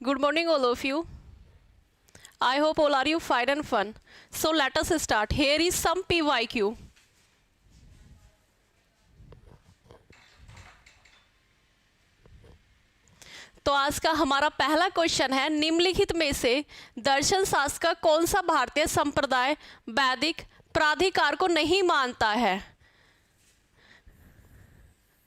Good morning, all of you. I hope all are you fine and fun. So let us start. Here is some PYQ. तो आज का हमारा पहला question है, निम्नलिखित में से दर्शन शास्त्र का कौन सा भारतीय संप्रदाय वैदिक प्राधिकार को नहीं मानता है?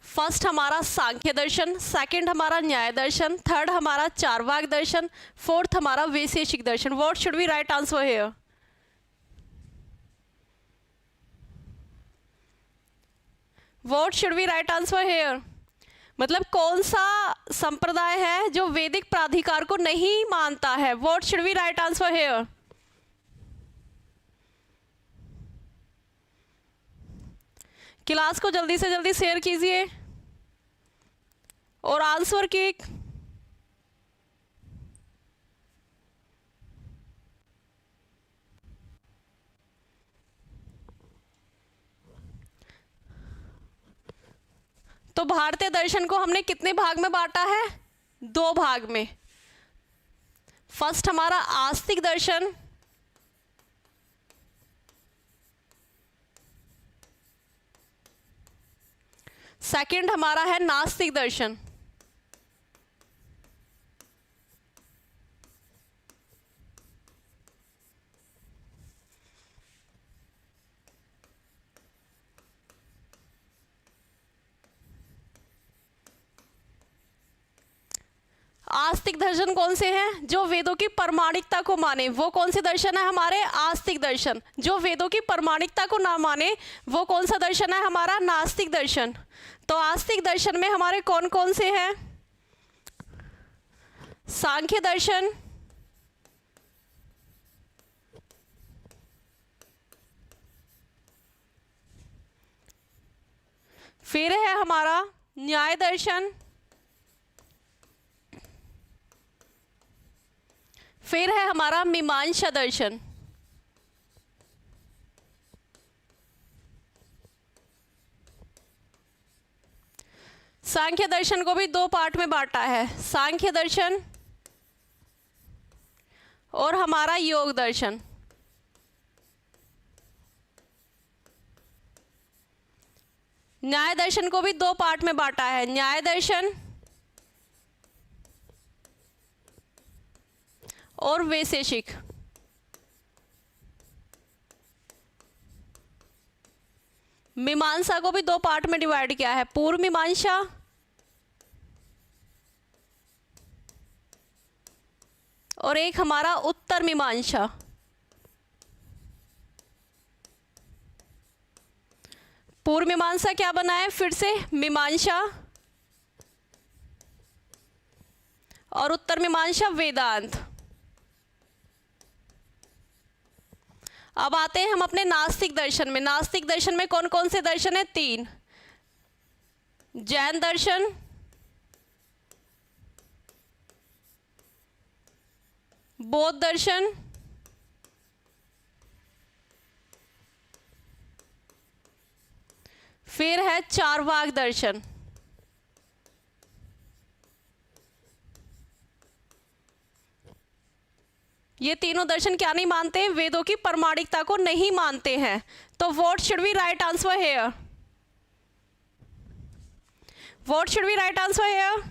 फर्स्ट हमारा सांख्य दर्शन, सेकंड हमारा न्याय दर्शन, थर्ड हमारा चारवाक दर्शन, फोर्थ हमारा वैशेषिक दर्शन. What should we write answer here? What should we write answer here? मतलब कौन सा संप्रदाय है जो वैदिक प्राधिकार को नहीं मानता है? What should we write answer here? Class को जल्दी से जल्दी शेयर कीजिए और आंसर की तो भारतीय दर्शन को हमने कितने भाग में बांटा है? 2 भाग में. फर्स्ट हमारा आस्तिक दर्शन, सेकंड हमारा है नास्तिक दर्शन. आस्तिक दर्शन कौन से हैं? जो वेदों की प्रामाणिकता को माने. वो कौन से दर्शन है हमारे? आस्तिक दर्शन. जो वेदों की प्रामाणिकता को ना माने वो कौन सा दर्शन है हमारा? नास्तिक दर्शन. तो आस्तिक दर्शन में हमारे कौन कौन से हैं? सांख्य दर्शन, फिर है हमारा न्याय दर्शन, फिर है हमारा मीमांसा दर्शन. सांख्य दर्शन को भी 2 पार्ट में बांटा है, सांख्य दर्शन और हमारा योग दर्शन. न्याय दर्शन को भी 2 पार्ट में बांटा है, न्याय दर्शन और वैशेषिक. मीमांसा को भी 2 पार्ट में डिवाइड किया है, पूर्व मीमांसा और एक हमारा उत्तर मीमांसा. पूर्व मीमांसा क्या बना है? फिर से मीमांसा और उत्तर मीमांसा वेदांत. अब आते हैं हम अपने नास्तिक दर्शन में. नास्तिक दर्शन में कौन कौन से दर्शन है? 3. जैन दर्शन, बौद्ध दर्शन फिर है चारवाक दर्शन. ये तीनों दर्शन क्या नहीं मानते? वेदों की प्रामाणिकता को नहीं मानते हैं. तो what should we write answer here? What should we write answer here?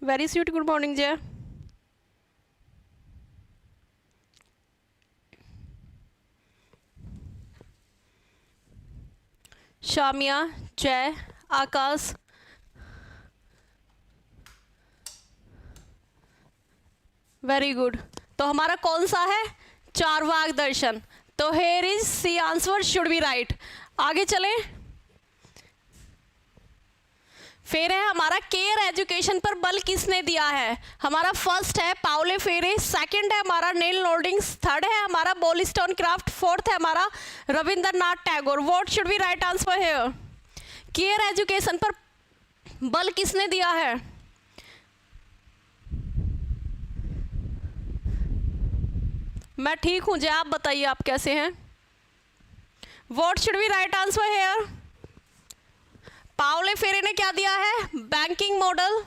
Very sweet good morning Jai. Shamiya, जय, आकाश, वेरी गुड. तो हमारा कौन सा है? चारवाक दर्शन. तो here is C answer should be write. आगे चलें. फिर है हमारा केयर एजुकेशन पर बल किसने दिया है? हमारा फर्स्ट है पाउले फेरे, सेकंड है हमारा नील नॉर्डिंग्स, थर्ड है हमारा वॉलस्टोनक्राफ्ट, फोर्थ है हमारा Rabindranath Tagore. What should be right answer here? Care education पर बल किसने दिया है? मैं ठीक हूं जी, आप बताइए आप कैसे हैं? What should be right answer here? Paulo Freire ने क्या दिया है? Banking model.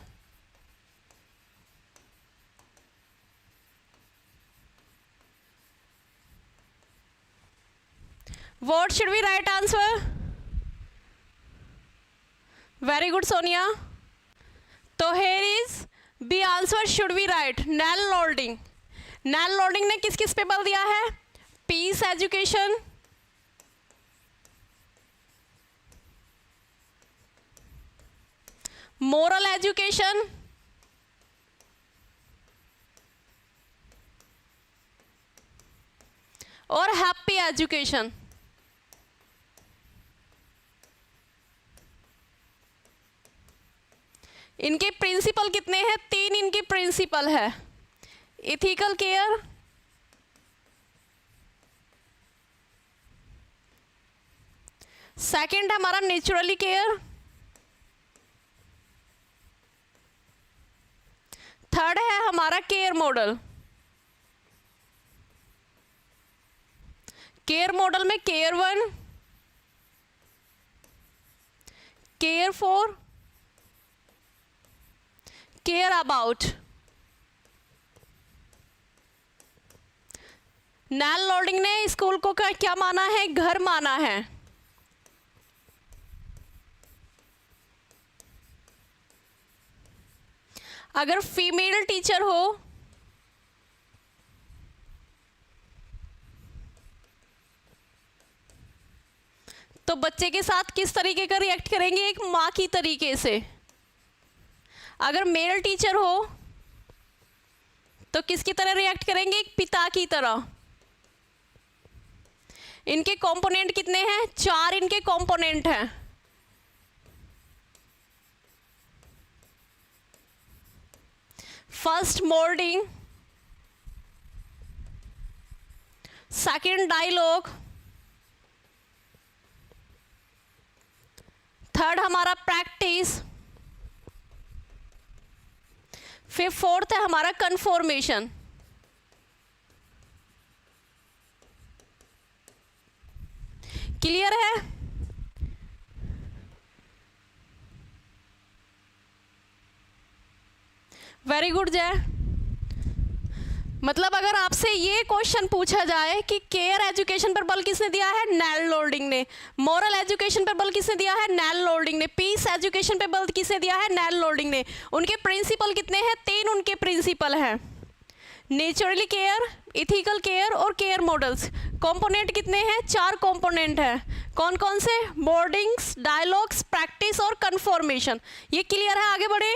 What should be right answer? Very good Sonia. तो here is B answer should be right, Nel Noddings. Nel Noddings ने किस किस पे बल दिया है? पीस एजुकेशन, मोरल एजुकेशन, और हैप्पी एजुकेशन। इनके प्रिंसिपल कितने हैं? 3 इनके प्रिंसिपल है। इथिकल केयर, सेकंड हमारा नेचुरली केयर, थर्ड है हमारा केयर मॉडल। केयर मॉडल में care 1, care 4, care about. Nel Noddings ने स्कूल को क्या माना है? घर माना है। अगर फीमेल टीचर हो तो बच्चे के साथ किस तरीके का रिएक्ट करेंगे? एक माँ की तरीके से। अगर मेल टीचर हो तो किसकी तरह रिएक्ट करेंगे? एक पिता की तरह। इनके कंपोनेंट कितने हैं? 4 इनके कंपोनेंट हैं। First moulding, second dialogue, third हमारा प्रैक्टिस, फिर फोर्थ है हमारा कन्फॉर्मेशन। क्लियर है? Very good Jai. मतलब अगर आपसे ये क्वेश्चन पूछा जाए कि केयर एजुकेशन पर बल किसने दिया है? नेल नॉर्डिंग ने। मॉरल एजुकेशन पर बल किसने दिया है? नेल नॉर्डिंग ने। पीस एजुकेशन पर बल किसने दिया है? नेल नॉर्डिंग ने। उनके प्रिंसिपल कितने हैं? 3 उनके प्रिंसिपल हैं। नेचुरली केयर, इथिकल केयर और केयर मॉडल्स। कंपोनेंट कितने हैं? 4 कंपोनेंट हैं। कौन कौन से? मोल्डिंग्स, डायलॉग्स, प्रैक्टिस और कन्फॉर्मेशन। ये क्लियर है? आगे बढ़े।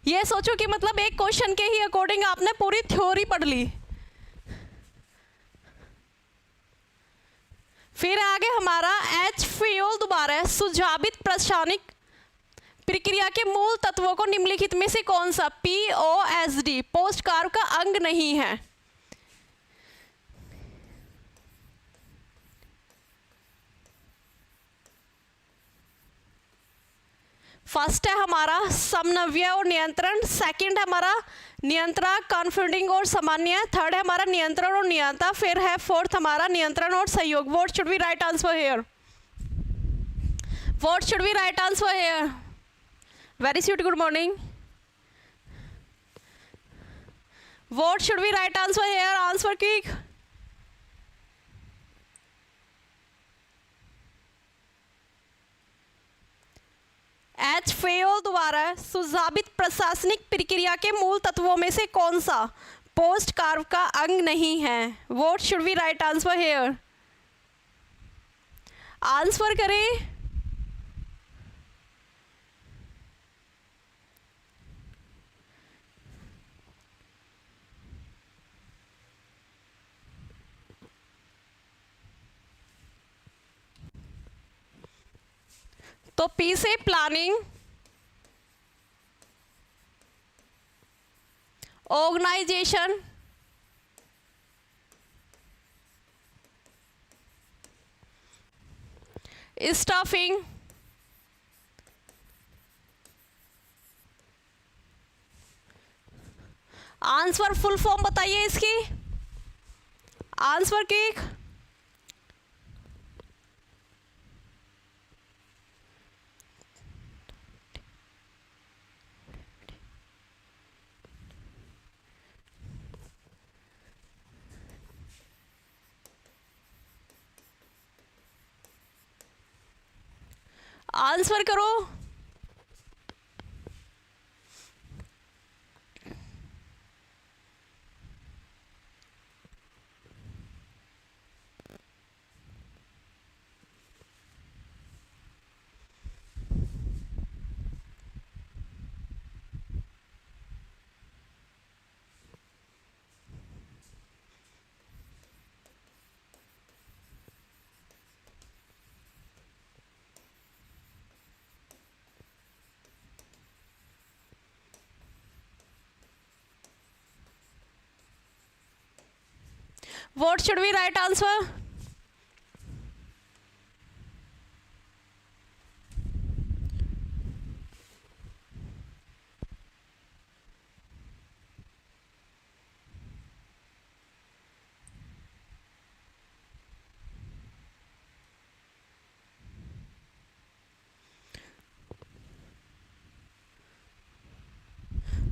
ये सोचो कि मतलब एक क्वेश्चन के ही अकॉर्डिंग आपने पूरी थ्योरी पढ़ ली। फिर आगे हमारा HFIOL दोबारा है, सुझावित प्रशासनिक प्रक्रिया के मूल तत्वों को निम्नलिखित में से कौन सा? POSD पोस्ट कार्य का अंग नहीं है। फर्स्ट है हमारा समन्वय और नियंत्रण, सेकंड है हमारा नियंत्रण, कॉन्फिडिंग और सामान्य, थर्ड है हमारा नियंत्रण और नियंत्रण, फिर है फोर्थ हमारा नियंत्रण और सहयोग। What should be right answer here? What should be right answer here? Very sweet, good morning. What should be right answer here? Answer quick. HFIOL द्वारा सुझावित प्रशासनिक प्रक्रिया के मूल तत्वों में से कौन सा पोस्ट कार्य का अंग नहीं है? What should be right answer here? Answer करें। तो P से planning, organisation, staffing, answer full form बताइए इसकी, आंसर की। आंसर करो। What should we write answer?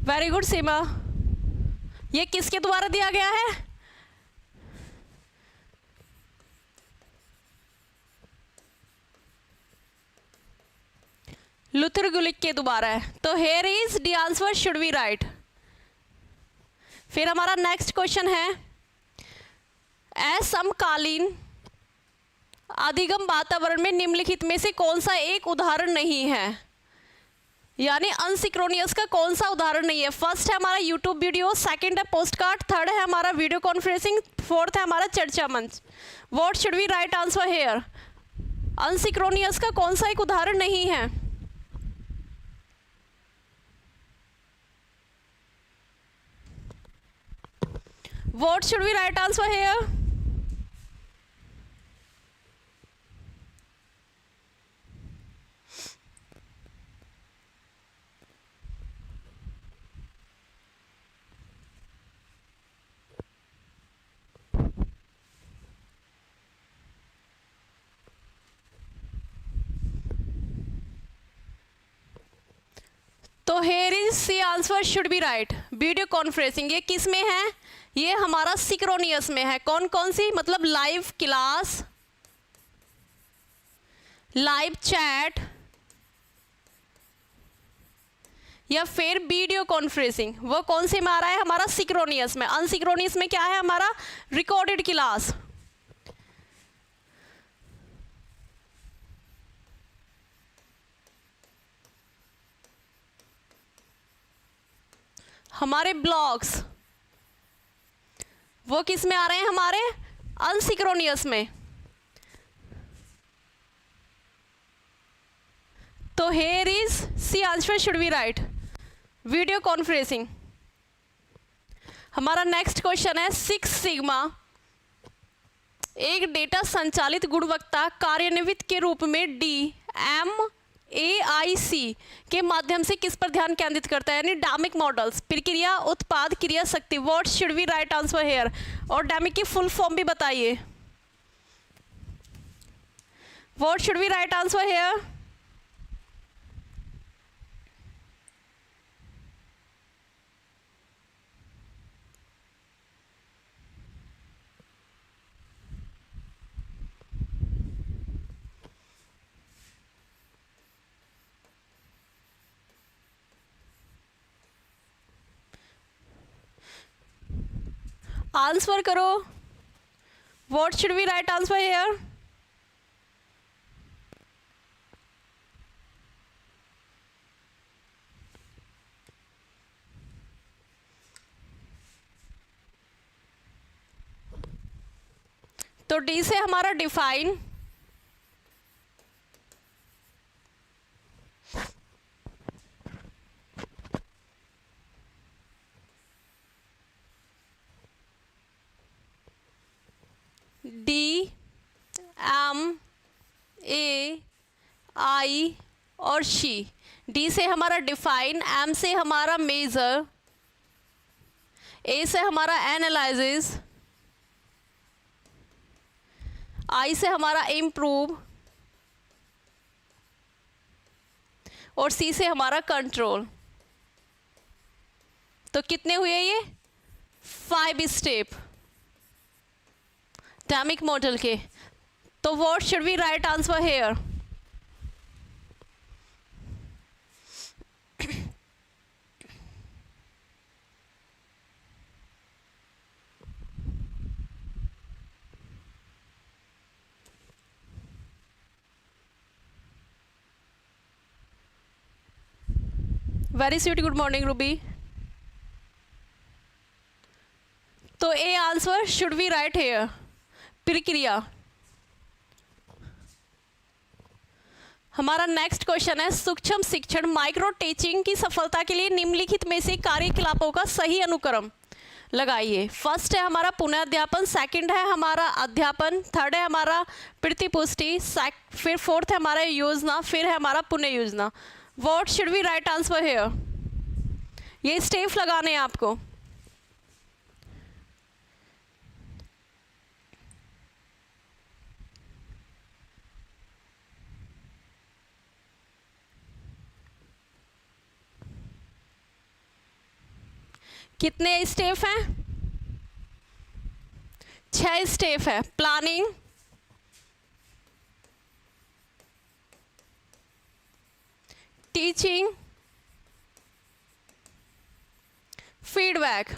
Very good Seema. ये किसके द्वारा दिया गया है? लुथर गुलिक के द्वारा है। तो here is the answer should we write. फिर हमारा नेक्स्ट क्वेश्चन है, असमकालीन अधिगम वातावरण में निम्नलिखित में से कौन सा एक उदाहरण नहीं है? यानी अनसिक्रोनियस का कौन सा उदाहरण नहीं है? फर्स्ट है हमारा यूट्यूब वीडियो, सेकंड है पोस्ट कार्ड, थर्ड है हमारा वीडियो कॉन्फ्रेंसिंग, फोर्थ है हमारा चर्चा मंच। What should we write answer here? Asynchronous का कौन सा एक उदाहरण नहीं है? What should we write answer here? तो here is C answer should be right. Video conferencing ये किस में है? ये हमारा सिक्रोनियस में है। कौन कौन सी? मतलब लाइव क्लास, लाइव चैट या फिर वीडियो कॉन्फ्रेंसिंग, वो कौन से में आ रहा है? हमारा सिक्रोनियस में। अनसिक्रोनियस में क्या है? हमारा रिकॉर्डेड क्लास। हमारे ब्लॉग्स वो किस में आ रहे हैं? हमारे अनसिक्रोनियस में। तो here is C answer should be right, video conferencing. हमारा नेक्स्ट क्वेश्चन है, सिक्स सिग्मा एक डेटा संचालित गुणवत्ता कार्यान्वित के रूप में DMAIC के माध्यम से किस पर ध्यान केंद्रित करता है? यानी डायनामिक मॉडल्स, प्रक्रिया, उत्पाद, क्रिया शक्ति। What should we write answer here? और डायनामिक की फुल फॉर्म भी बताइए। What should we write answer here? Answer करो। What should we write answer here? तो डी से हमारा define, D, M, A, I और शी। डी से हमारा डिफाइन, एम से हमारा मेजर, ए से हमारा एनालाइसिस, आई से हमारा इम्प्रूव और सी से हमारा कंट्रोल। तो कितने हुए ये? 5 स्टेप डैमिक मॉडल के। तो what should we write answer here? Very sweet, good morning Ruby. तो A answer should we write here? प्रक्रिया। हमारा नेक्स्ट क्वेश्चन है, सूक्ष्म शिक्षण माइक्रो टीचिंग की सफलता के लिए निम्नलिखित में से कार्यकलापों का सही अनुक्रम लगाइए। फर्स्ट है हमारा पुनः अध्यापन, सेकंड है हमारा अध्यापन, थर्ड है हमारा प्रतिपुष्टि, फिर फोर्थ है हमारा योजना, फिर है हमारा पुनः योजना। What should we write answer here? ये स्टेप लगाने हैं आपको। कितने स्टेप हैं? 6 स्टेप है। प्लानिंग, टीचिंग, फीडबैक,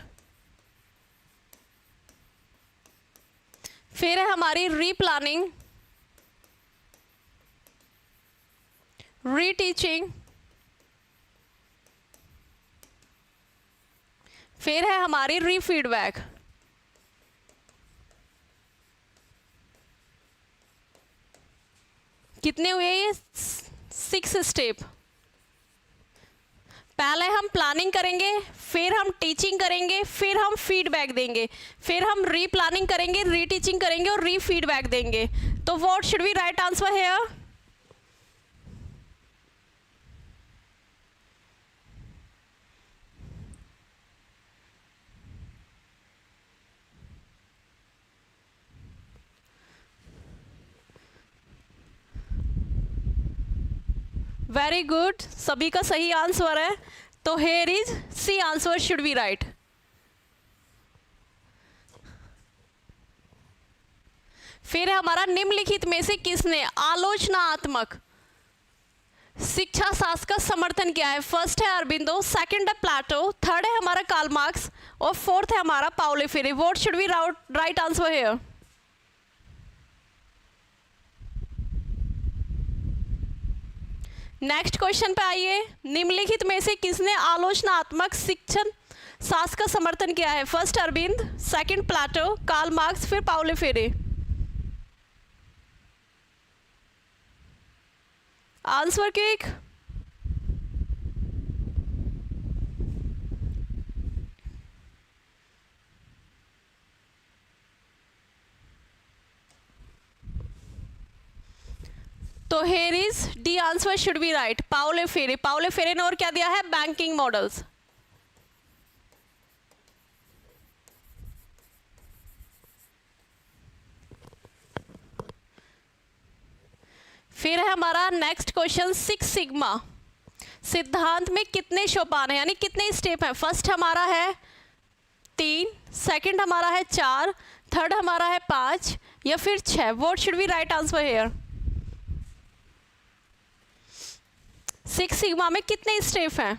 फिर है हमारी रीप्लानिंग, रीटीचिंग, फिर है हमारी रीफीडबैक। कितने हुए ये? 6 स्टेप। पहले हम प्लानिंग करेंगे, फिर हम टीचिंग करेंगे, फिर हम फीडबैक देंगे, फिर हम रीप्लानिंग करेंगे, रीटीचिंग करेंगे और रीफीडबैक देंगे। तो what should we write answer here? Very good, सभी का सही आंसर है। तो here is C answer should be write. फिर हमारा निम्नलिखित में से किसने आलोचनात्मक शिक्षा शास्त्र का समर्थन किया है? फर्स्ट है अरबिंदो, सेकंड है प्लेटो, थर्ड है हमारा कार्ल मार्क्स और फोर्थ है हमारा Paulo Freire. What should be right answer here? Next question पे आइए। निम्नलिखित में से किसने आलोचनात्मक शिक्षण शास्त्र का समर्थन किया है? First Arvind, second Plato, Karl Marx, फिर पाउलो फ्रीरे। Answer quick. तो here is D answer should be right, Paulo Freire. Paulo Freire ने और क्या दिया है? Banking models. फिर है हमारा नेक्स्ट क्वेश्चन, 6 सिग्मा सिद्धांत में कितने सोपान है, यानी कितने स्टेप है? फर्स्ट हमारा है 3, सेकंड हमारा है 4, थर्ड हमारा है 5 या फिर 6। What should be right answer here? 6 sigma में कितने स्टेप हैं?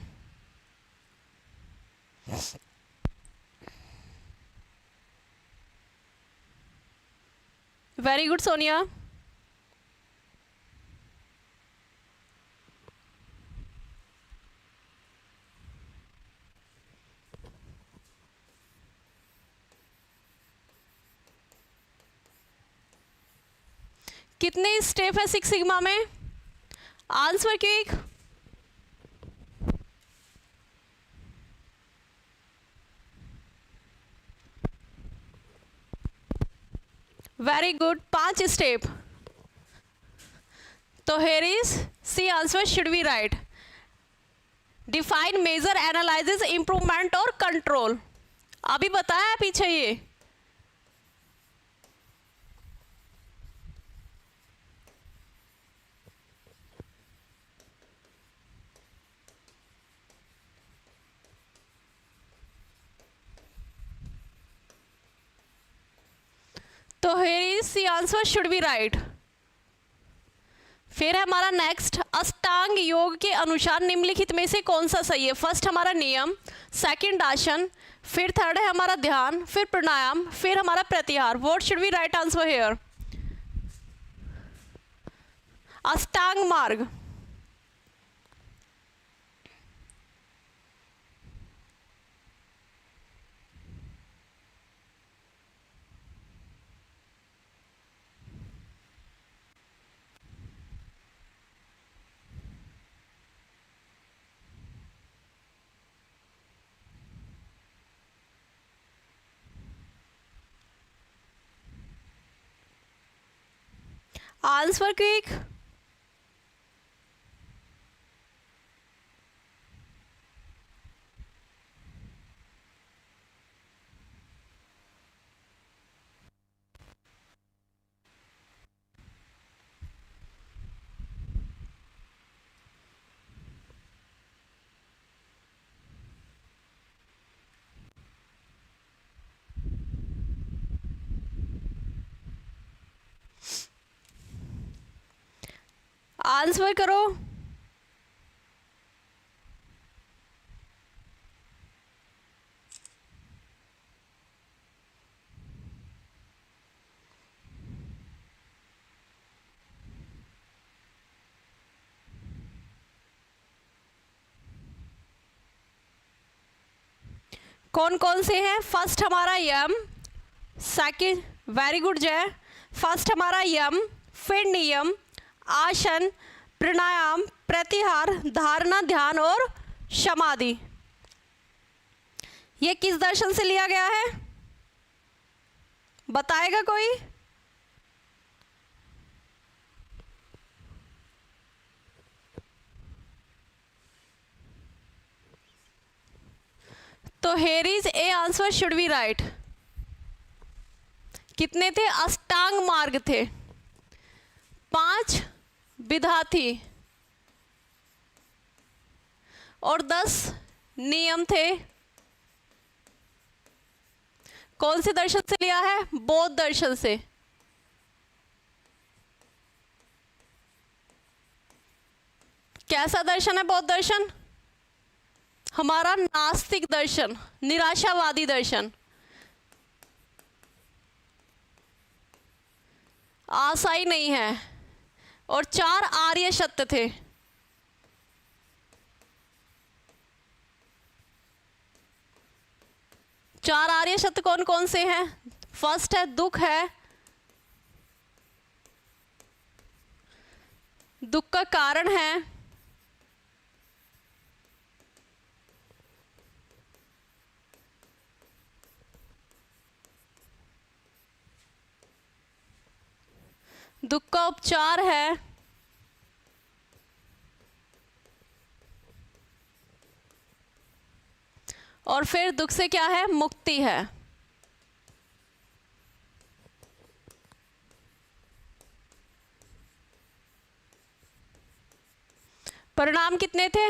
Very good Sonia. कितने स्टेप है 6 सिग्मा में? Answer quick. Very good, 5 step. तो here is C answer should we write? Define, measure, analysis, improvement और कंट्रोल। अभी बताया है पीछे ये। तो here is C answer should we write? फिर है हमारा नेक्स्ट, अष्टांग योग के अनुसार निम्नलिखित में से कौन सा सही है? फर्स्ट हमारा नियम, सेकंड आसन, फिर थर्ड है हमारा ध्यान, फिर प्राणायाम, फिर हमारा प्रत्याहार। What should we write answer here? अष्टांग मार्ग। Answer quick. आंसर करो। कौन कौन से हैं? फर्स्ट हमारा यम, सेकंड, वेरी गुड जय। फर्स्ट हमारा यम, फिर नियम, आसन, प्राणायाम, प्रत्याहार, धारणा, ध्यान और समाधि। ये किस दर्शन से लिया गया है? बताएगा कोई? तो here is A answer should we write. कितने थे? अष्टांग मार्ग थे, 5 विधा थी और 10 नियम थे। कौन से दर्शन से लिया है? बौद्ध दर्शन से। कैसा दर्शन है बौद्ध दर्शन? हमारा नास्तिक दर्शन, निराशावादी दर्शन। आशा ही नहीं है। और 4 आर्य सत्य थे। चार आर्य सत्य कौन कौन से हैं? फर्स्ट है दुख है, दुख का कारण है, दुख का उपचार है, और फिर दुख से क्या है? मुक्ति है। परिणाम कितने थे?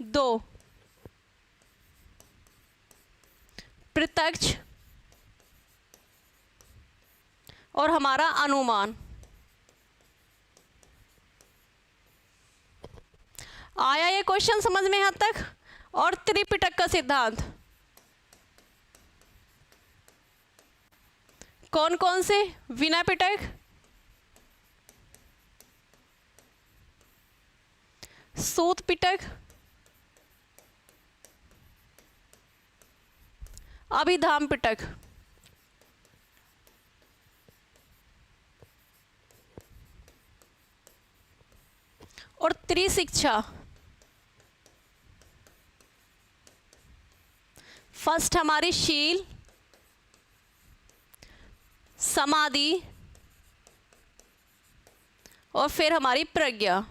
2, प्रत्यक्ष और हमारा अनुमान। आया ये क्वेश्चन समझ में यहाँ तक? और त्रिपिटक का सिद्धांत कौन कौन से? विनय पिटक, सूत पिटक, अभिधाम पिटक। और त्रिशिक्षा। फर्स्ट हमारी शील, समाधि, और फिर हमारी प्रज्ञा।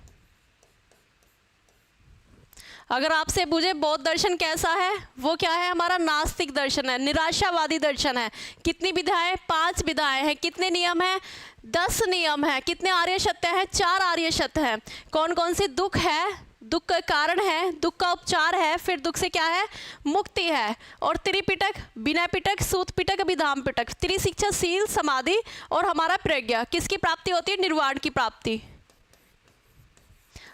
अगर आपसे पूछे बौद्ध दर्शन कैसा है, वो क्या है, हमारा नास्तिक दर्शन है, निराशावादी दर्शन है। कितनी विधाएं, 5 विधाएं हैं। कितने नियम हैं, 10 नियम हैं। कितने आर्य सत्य हैं, 4 आर्य सत्य हैं। कौन कौन से दुख है, दुख का कारण है, दुख का उपचार है, फिर दुख से क्या है, मुक्ति है। और त्रिपिटक, विनय पिटक, सूत पिटक, अभिधाम पिटक, त्रिशिक्षा, शील, समाधि और हमारा प्रज्ञा। किसकी प्राप्ति होती है, निर्वाण की प्राप्ति।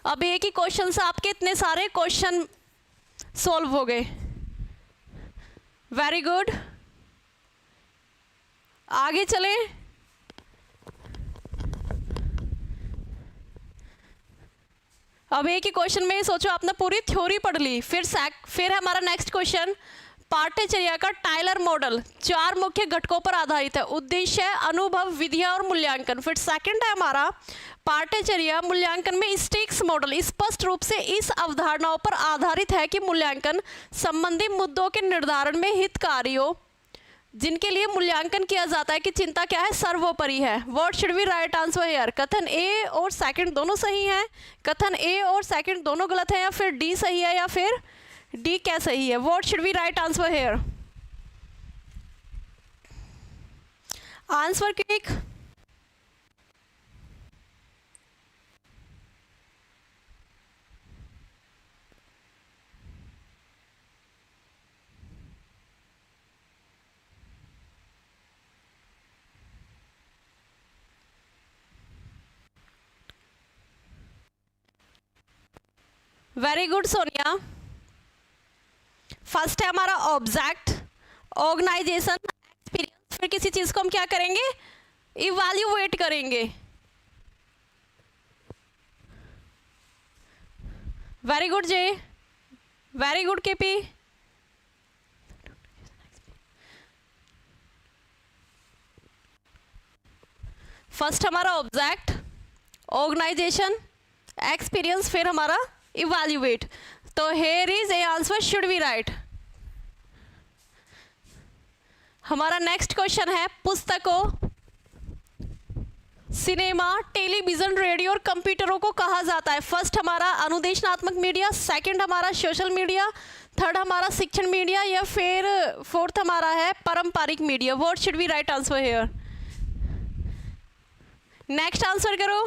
अब एक ही क्वेश्चन से आपके इतने सारे क्वेश्चन सॉल्व हो गए। वेरी गुड, आगे चले। अब एक ही क्वेश्चन में सोचो आपने पूरी थ्योरी पढ़ ली। फिर हमारा नेक्स्ट क्वेश्चन, पाठ्यचर्या का टाइलर मॉडल 4 मुख्य घटकों पर आधारित है। उद्देश्य, अनुभव, विधिया और मूल्यांकन। फिर सेकंड है हमारा पाठ्यचर्या मूल्यांकन में स्टिक्स मॉडल स्पष्ट रूप से इस अवधारणाओं पर आधारित है कि मूल्यांकन संबंधी मुद्दों के निर्धारण में हितकारी हो, जिनके लिए मूल्यांकन किया जाता है कि चिंता क्या है, सर्वोपरि है। What should we write answer here. कथन ए और सेकंड दोनों सही हैं, कथन ए और सेकंड दोनों गलत है, या फिर डी सही है, या फिर डी क्या सही है। What should we write answer here. Answer quick. Very good Sonia. First है हमारा ऑब्जेक्ट, ऑर्गेनाइजेशन, एक्सपीरियंस। फिर किसी चीज को हम क्या करेंगे, इवैल्यूएट करेंगे। वेरी गुड जे, वेरी गुड केपी। फर्स्ट हमारा ऑब्जेक्ट, ऑर्गेनाइजेशन, एक्सपीरियंस, फिर हमारा इवैल्यूएट। तो here is A answer should be right. हमारा नेक्स्ट क्वेश्चन है, पुस्तकों, सिनेमा, टेलीविजन, रेडियो और कंप्यूटरों को कहा जाता है। फर्स्ट हमारा अनुदेशनात्मक मीडिया, सेकंड हमारा सोशल मीडिया, थर्ड हमारा शिक्षण मीडिया, या फिर फोर्थ हमारा है पारंपरिक media. What should be right answer here. Next answer करो।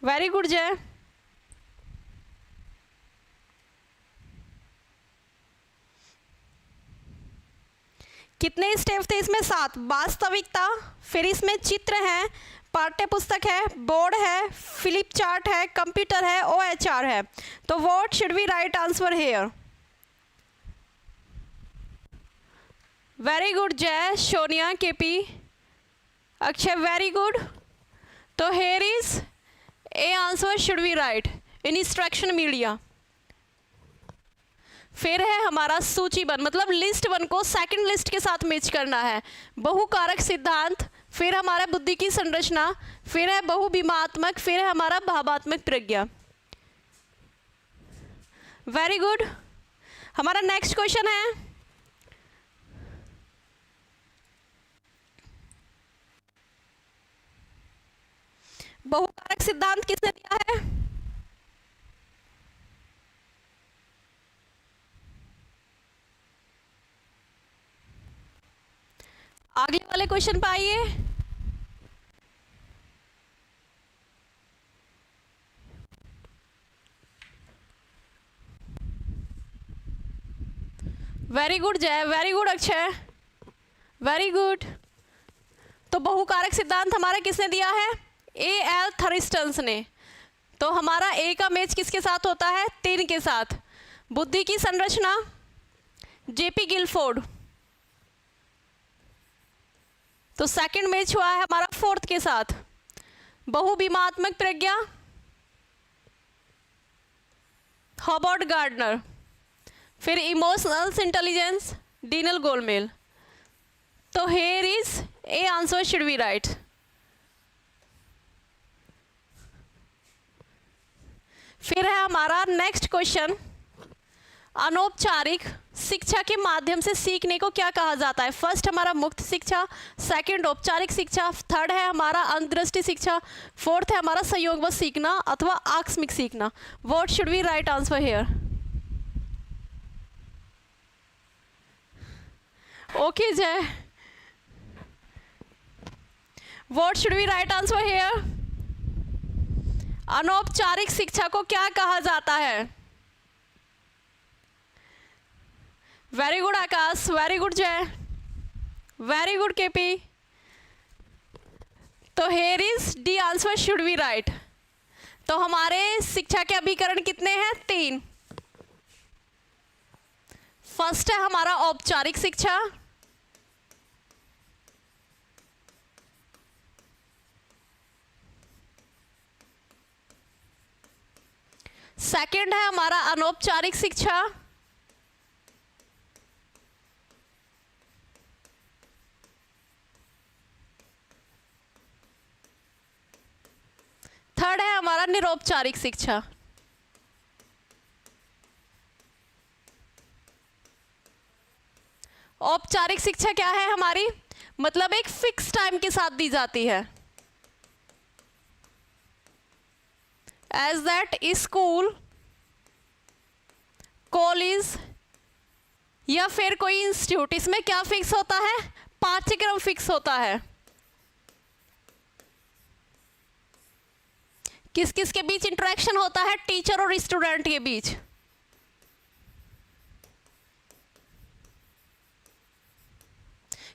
वेरी गुड जय। कितने स्टेप थे इसमें, 7। वास्तविकता, फिर इसमें चित्र है, पाठ्य पुस्तक है, बोर्ड है, फ्लिप चार्ट है, कंप्यूटर है, OHR है। तो what should be right answer here. Very good Jay, Sonia, KP, Akshay, very good. तो here is A answer should be right, instruction media. फिर है हमारा सूचीबद्ध, मतलब लिस्ट 1 को सेकंड लिस्ट के साथ मैच करना है। बहुकारक सिद्धांत, फिर हमारा बुद्धि की संरचना, फिर है बहुविमात्मक, फिर है हमारा भावात्मक प्रज्ञा। Very good. हमारा नेक्स्ट क्वेश्चन है, बहुकारक सिद्धांत किसने दिया है। अगले वाले क्वेश्चन पे आइए। Very good Jay, very good Akshay, very good. तो बहुकारक सिद्धांत हमारा किसने दिया है, A.L. थर्स्टन्स ने। तो हमारा ए का मैच किसके साथ होता है, 3 के साथ। बुद्धि की संरचना, J.P. गिलफोर्ड। तो सेकंड मैच हुआ है हमारा 4th के साथ। बहुविमात्मक प्रज्ञा, हॉबर्ट गार्डनर। फिर इमोशनल इंटेलिजेंस, डीनल गोलमेल। तो here is A answer should be write. फिर है हमारा नेक्स्ट क्वेश्चन, अनौपचारिक शिक्षा के माध्यम से सीखने को क्या कहा जाता है? फर्स्ट हमारा मुक्त शिक्षा, सेकंड औपचारिक शिक्षा, थर्ड है हमारा अंतर्दृष्टि शिक्षा, फोर्थ है हमारा संयोगवश सीखना अथवा आकस्मिक सीखना। What should we write answer here? Okay Jay, what should we write answer here? अनौपचारिक शिक्षा को क्या कहा जाता है? Very good Akash, very good Jay, very good KP. तो here is D answer should we write. तो हमारे शिक्षा के अभिकरण कितने हैं? 3। फर्स्ट है हमारा औपचारिक शिक्षा, सेकंड है हमारा अनौपचारिक शिक्षा, थर्ड है हमारा निरौपचारिक शिक्षा। औपचारिक शिक्षा क्या है हमारी? मतलब एक फिक्स टाइम के साथ दी जाती है, एज दैट स्कूल, कॉलेज या फिर कोई इंस्टीट्यूट। इसमें क्या फिक्स होता है? पाठ्यक्रम फिक्स होता है। किस किस के बीच इंटरेक्शन होता है? टीचर और स्टूडेंट के बीच।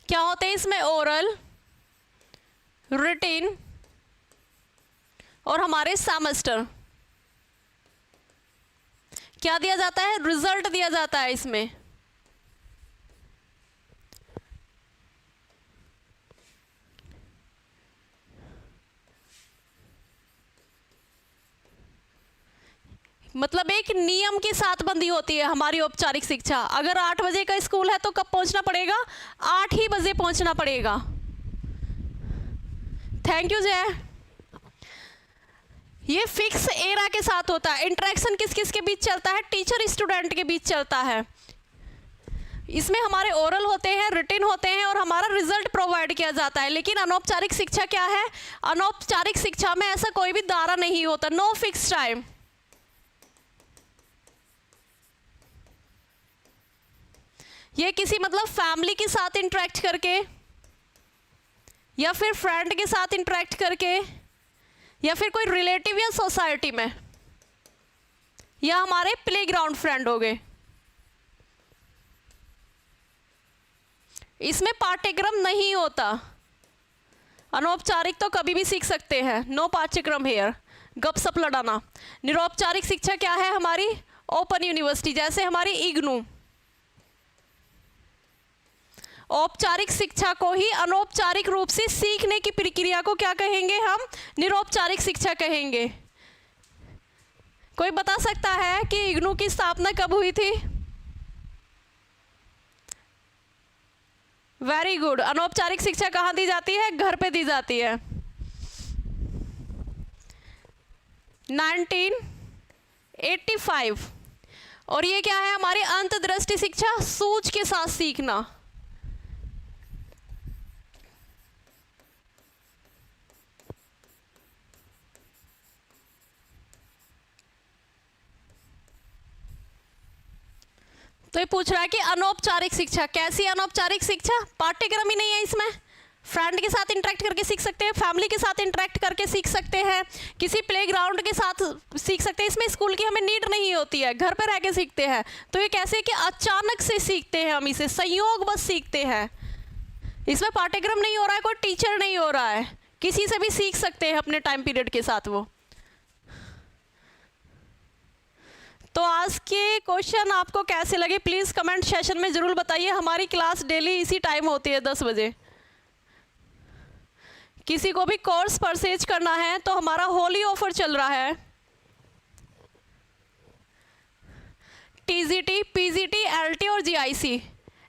क्या होते हैं इसमें? ओरल, रिटिन और हमारे सेमेस्टर। क्या दिया जाता है? रिजल्ट दिया जाता है इसमें। मतलब एक नियम के साथ बंधी होती है हमारी औपचारिक शिक्षा। अगर 8 बजे का स्कूल है तो कब पहुंचना पड़ेगा? 8 ही बजे पहुंचना पड़ेगा। थैंक यू जय। ये फिक्स एरा के साथ होता है। इंटरेक्शन किस किस के बीच चलता है? टीचर स्टूडेंट के बीच चलता है। इसमें हमारे ओरल होते हैं, रिटिन होते हैं और हमारा रिजल्ट प्रोवाइड किया जाता है। लेकिन अनौपचारिक शिक्षा क्या है? अनौपचारिक शिक्षा में ऐसा कोई भी दायरा नहीं होता, नो फिक्स टाइम। ये किसी मतलब फैमिली के साथ इंटरेक्ट करके या फिर फ्रेंड के साथ इंटरेक्ट करके या फिर कोई रिलेटिव या सोसाइटी में या हमारे प्लेग्राउंड फ्रेंड हो गए। इसमें पाठ्यक्रम नहीं होता। अनौपचारिक तो कभी भी सीख सकते हैं, नो पाठ्यक्रम हेयर, गपसप लड़ाना। निरौपचारिक शिक्षा क्या है हमारी? ओपन यूनिवर्सिटी, जैसे हमारी इग्नू। औपचारिक शिक्षा को ही अनौपचारिक रूप से सीखने की प्रक्रिया को क्या कहेंगे हम? निरौपचारिक शिक्षा कहेंगे। कोई बता सकता है कि इग्नू की स्थापना कब हुई थी? Very good. अनौपचारिक शिक्षा कहाँ दी जाती है? घर पे दी जाती है। 1985। और ये क्या है हमारी? अंतर्दृष्टि शिक्षा, सूझ के साथ सीखना। तो ये पूछ रहा है कि अनौपचारिक शिक्षा कैसी? अनौपचारिक शिक्षा पाठ्यक्रम ही नहीं है इसमें। फ्रेंड के साथ इंटरेक्ट करके सीख सकते हैं, फैमिली के साथ इंटरेक्ट करके सीख सकते हैं, किसी प्लेग्राउंड के साथ सीख सकते हैं। इसमें स्कूल की हमें नीड नहीं होती है, घर पर रह के सीखते हैं। तो ये कैसे कि अचानक से सीखते हैं हम, इसे संयोग बस सीखते हैं। इसमें पाठ्यक्रम नहीं हो रहा है, कोई टीचर नहीं हो रहा है, किसी से भी सीख सकते हैं अपने टाइम पीरियड के साथ वो। तो आज के क्वेश्चन आपको कैसे लगे प्लीज़ कमेंट सेशन में ज़रूर बताइए। हमारी क्लास डेली इसी टाइम होती है 10 बजे। किसी को भी कोर्स परचेज करना है तो हमारा होली ऑफर चल रहा है। टीजीटी, पीजीटी, एलटी और GIC,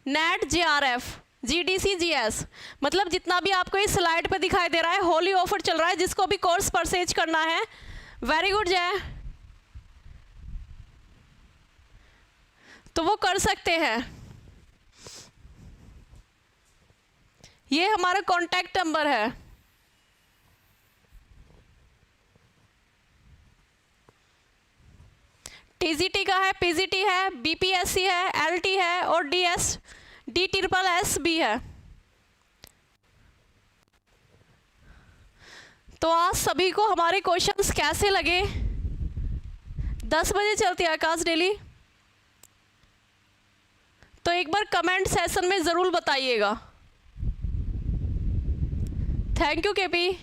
net, JRF, GDC, GS, मतलब जितना भी आपको इस स्लाइड पे दिखाई दे रहा है होली ऑफर चल रहा है। जिसको भी कोर्स परचेज करना है, वेरी गुड जय। तो वो कर सकते हैं। ये हमारा कॉन्टैक्ट नंबर है। टीजीटी का है, पीजीटी है, बीपीएससी है, एलटी है और DSS भी है। तो आज सभी को हमारे क्वेश्चंस कैसे लगे? 10 बजे चलती है आकाश डेली, तो एक बार कमेंट सेशन में ज़रूर बताइएगा। Thank you KP.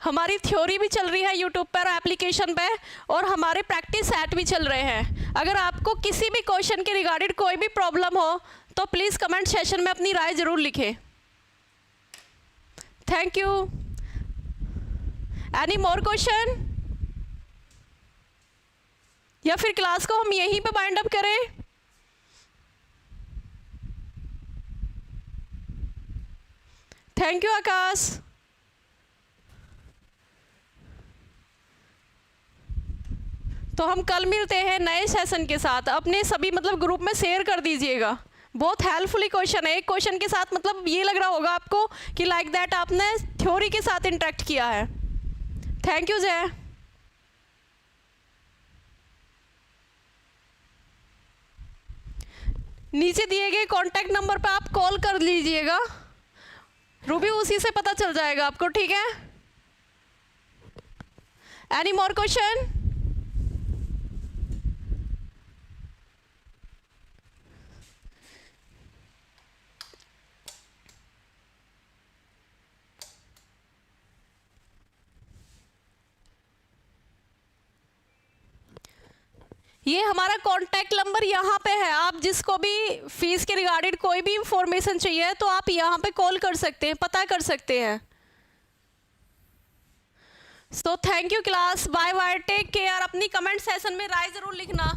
हमारी थ्योरी भी चल रही है यूट्यूब पर, एप्लीकेशन पे, और हमारे प्रैक्टिस सेट भी चल रहे हैं। अगर आपको किसी भी क्वेश्चन के रिगार्डेड कोई भी प्रॉब्लम हो तो प्लीज़ कमेंट सेशन में अपनी राय ज़रूर लिखें। Thank you. Any more question, या फिर क्लास को हम यहीं पे बाइंड अप करें? थैंक यू आकाश। तो हम कल मिलते हैं नए सेशन के साथ। अपने सभी ग्रुप में शेयर कर दीजिएगा। बहुत हेल्पफुली क्वेश्चन है। एक क्वेश्चन के साथ ये लग रहा होगा आपको कि लाइक दैट आपने थ्योरी के साथ इंटरेक्ट किया है। थैंक यू जय। नीचे दिए गए कॉन्टैक्ट नंबर पर आप कॉल कर लीजिएगा, रूबी उसी से पता चल जाएगा आपको, ठीक है? Any more question? ये हमारा कॉन्टैक्ट नंबर यहाँ पे है। आप जिसको भी फीस के रिगार्डेड कोई भी इंफॉर्मेशन चाहिए तो आप यहाँ पे कॉल कर सकते हैं, पता कर सकते हैं। So thank you class, bye bye, take care. अपनी कमेंट सेशन में राय ज़रूर लिखना।